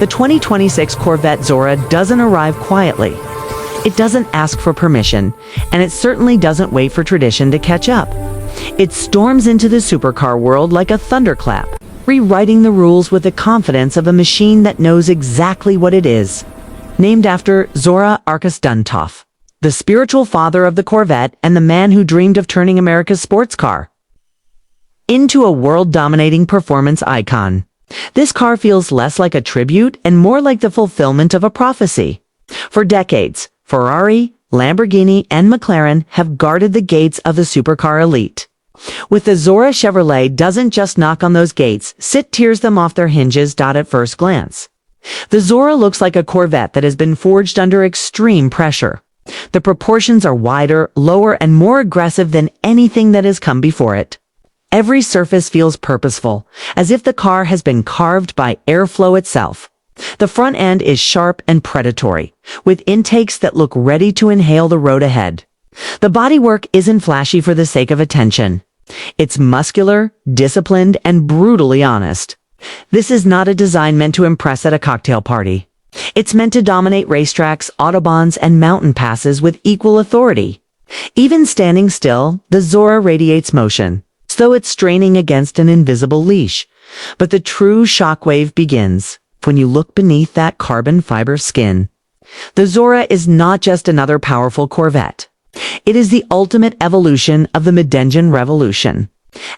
The 2026 Corvette Zora doesn't arrive quietly. It doesn't ask for permission, and it certainly doesn't wait for tradition to catch up. It storms into the supercar world like a thunderclap, rewriting the rules with the confidence of a machine that knows exactly what it is. Named after Zora Arkus Duntov, the spiritual father of the Corvette and the man who dreamed of turning America's sports car into a world-dominating performance icon. This car feels less like a tribute and more like the fulfillment of a prophecy. For decades, Ferrari, Lamborghini, and McLaren have guarded the gates of the supercar elite. With the Zora, Chevrolet doesn't just knock on those gates, it tears them off their hinges. At first glance, the Zora looks like a Corvette that has been forged under extreme pressure. The proportions are wider, lower, and more aggressive than anything that has come before it. Every surface feels purposeful, as if the car has been carved by airflow itself. The front end is sharp and predatory, with intakes that look ready to inhale the road ahead. The bodywork isn't flashy for the sake of attention. It's muscular, disciplined, and brutally honest. This is not a design meant to impress at a cocktail party. It's meant to dominate racetracks, autobahns, and mountain passes with equal authority. Even standing still, the Zora radiates motion, as though it's straining against an invisible leash. But the true shockwave begins when you look beneath that carbon fiber skin. The Zora is not just another powerful Corvette. It is the ultimate evolution of the mid-engine revolution.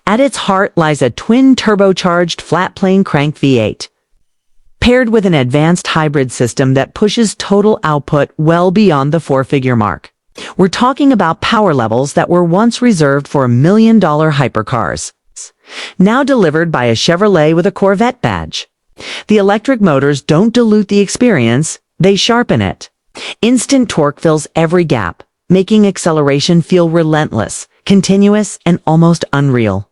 At its heart lies a twin-turbocharged flat-plane crank V8, paired with an advanced hybrid system that pushes total output well beyond the four-figure mark. We're talking about power levels that were once reserved for $1 million hypercars, now delivered by a Chevrolet with a Corvette badge. The electric motors don't dilute the experience, they sharpen it. Instant torque fills every gap, making acceleration feel relentless, continuous, and almost unreal.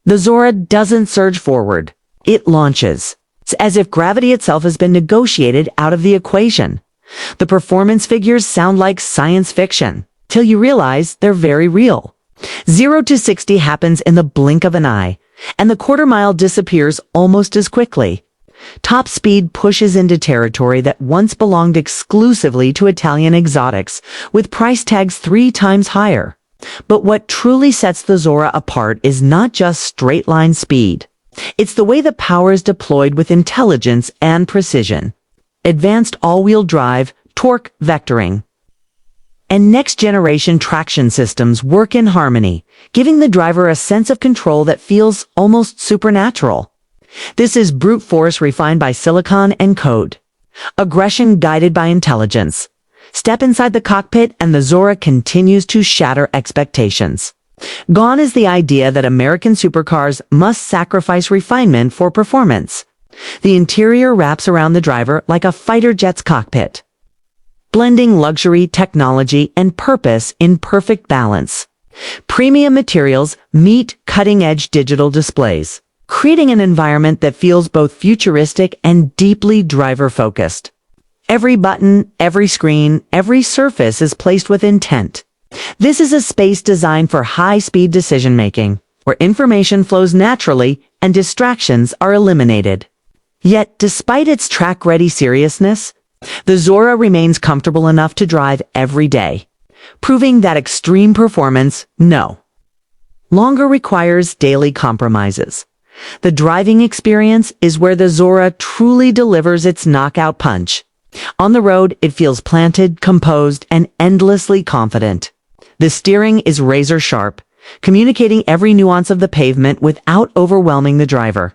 The Zora doesn't surge forward, it launches. It's as if gravity itself has been negotiated out of the equation. The performance figures sound like science fiction, till you realize they're very real. 0 to 60 happens in the blink of an eye, and the quarter mile disappears almost as quickly. Top speed pushes into territory that once belonged exclusively to Italian exotics, with price tags 3 times higher. But what truly sets the Zora apart is not just straight-line speed. It's the way the power is deployed with intelligence and precision. Advanced all-wheel drive, torque vectoring, and next-generation traction systems work in harmony, giving the driver a sense of control that feels almost supernatural. This is brute force refined by silicon and code. Aggression guided by intelligence. Step inside the cockpit and the Zora continues to shatter expectations. Gone is the idea that American supercars must sacrifice refinement for performance. The interior wraps around the driver like a fighter jet's cockpit, blending luxury, technology, and purpose in perfect balance. Premium materials meet cutting-edge digital displays, creating an environment that feels both futuristic and deeply driver-focused. Every button, every screen, every surface is placed with intent. This is a space designed for high-speed decision-making, where information flows naturally and distractions are eliminated. Yet, despite its track-ready seriousness, the Zora remains comfortable enough to drive every day, proving that extreme performance, no longer requires daily compromises. The driving experience is where the Zora truly delivers its knockout punch. On the road, it feels planted, composed, and endlessly confident. The steering is razor sharp, communicating every nuance of the pavement without overwhelming the driver.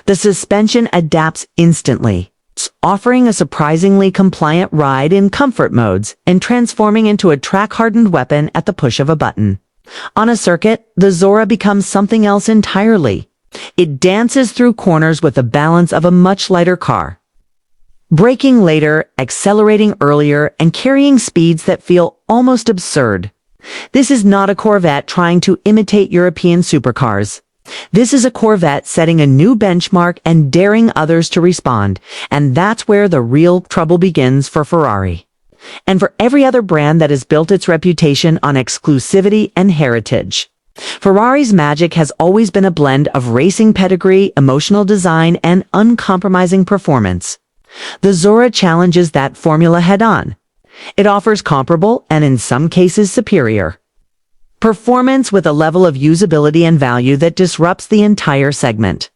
The suspension adapts instantly, offering a surprisingly compliant ride in comfort modes and transforming into a track-hardened weapon at the push of a button. On a circuit, the Zora becomes something else entirely. It dances through corners with the balance of a much lighter car, braking later, accelerating earlier, and carrying speeds that feel almost absurd. This is not a Corvette trying to imitate European supercars. This is a Corvette setting a new benchmark and daring others to respond, and that's where the real trouble begins for Ferrari, and for every other brand that has built its reputation on exclusivity and heritage. Ferrari's magic has always been a blend of racing pedigree, emotional design, and uncompromising performance. The Zora challenges that formula head-on. It offers comparable and in some cases superior performance with a level of usability and value that disrupts the entire segment.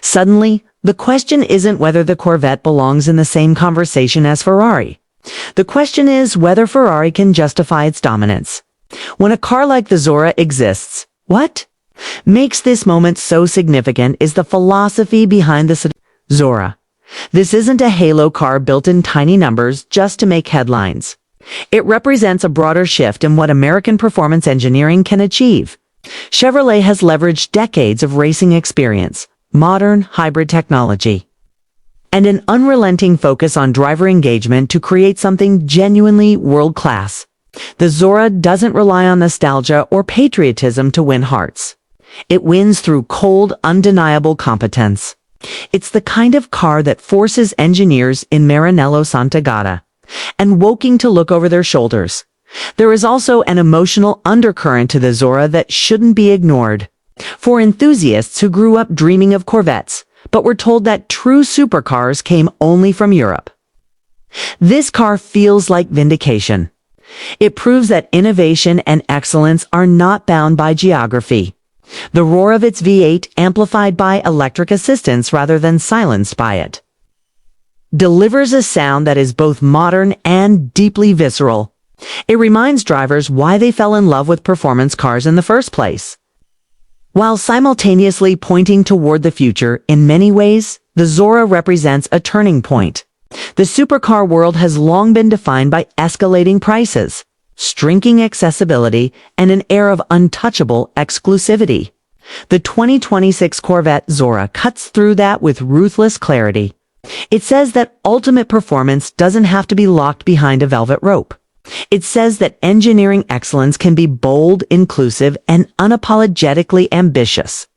Suddenly, the question isn't whether the Corvette belongs in the same conversation as Ferrari. The question is whether Ferrari can justify its dominance. When a car like the Zora exists, what makes this moment so significant is the philosophy behind the Zora. This isn't a halo car built in tiny numbers just to make headlines. It represents a broader shift in what American performance engineering can achieve. Chevrolet has leveraged decades of racing experience, modern hybrid technology, and an unrelenting focus on driver engagement to create something genuinely world-class. The Zora doesn't rely on nostalgia or patriotism to win hearts. It wins through cold, undeniable competence. It's the kind of car that forces engineers in Maranello Sant'Agata and Woking to look over their shoulders. There is also an emotional undercurrent to the Zora that shouldn't be ignored. For enthusiasts who grew up dreaming of Corvettes, but were told that true supercars came only from Europe, this car feels like vindication. It proves that innovation and excellence are not bound by geography. The roar of its V8, amplified by electric assistance rather than silenced by it, delivers a sound that is both modern and deeply visceral. It reminds drivers why they fell in love with performance cars in the first place, while simultaneously pointing toward the future. In many ways, the Zora represents a turning point. The supercar world has long been defined by escalating prices, shrinking accessibility, and an air of untouchable exclusivity. The 2026 Corvette Zora cuts through that with ruthless clarity. It says that ultimate performance doesn't have to be locked behind a velvet rope. It says that engineering excellence can be bold, inclusive, and unapologetically ambitious.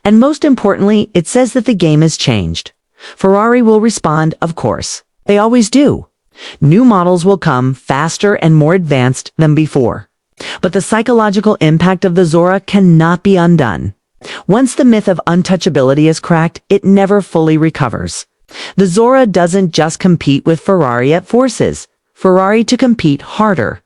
And most importantly, it says that the game has changed. Ferrari will respond, of course. They always do. New models will come faster and more advanced than before. But the psychological impact of the Zora cannot be undone. Once the myth of untouchability is cracked, it never fully recovers. The Zora doesn't just compete with Ferrari, it forces Ferrari to compete harder,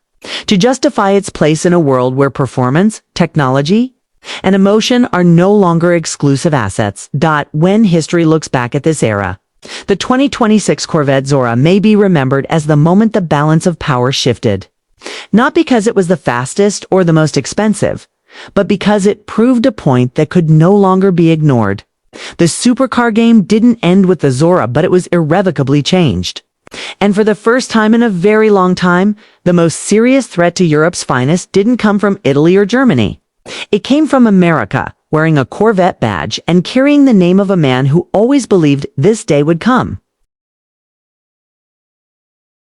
to justify its place in a world where performance, technology, and emotion are no longer exclusive assets. When history looks back at this era, the 2026 Corvette Zora may be remembered as the moment the balance of power shifted. Not because it was the fastest or the most expensive, but because it proved a point that could no longer be ignored. The supercar game didn't end with the Zora, but it was irrevocably changed. And for the first time in a very long time, the most serious threat to Europe's finest didn't come from Italy or Germany. It came from America, wearing a Corvette badge and carrying the name of a man who always believed this day would come.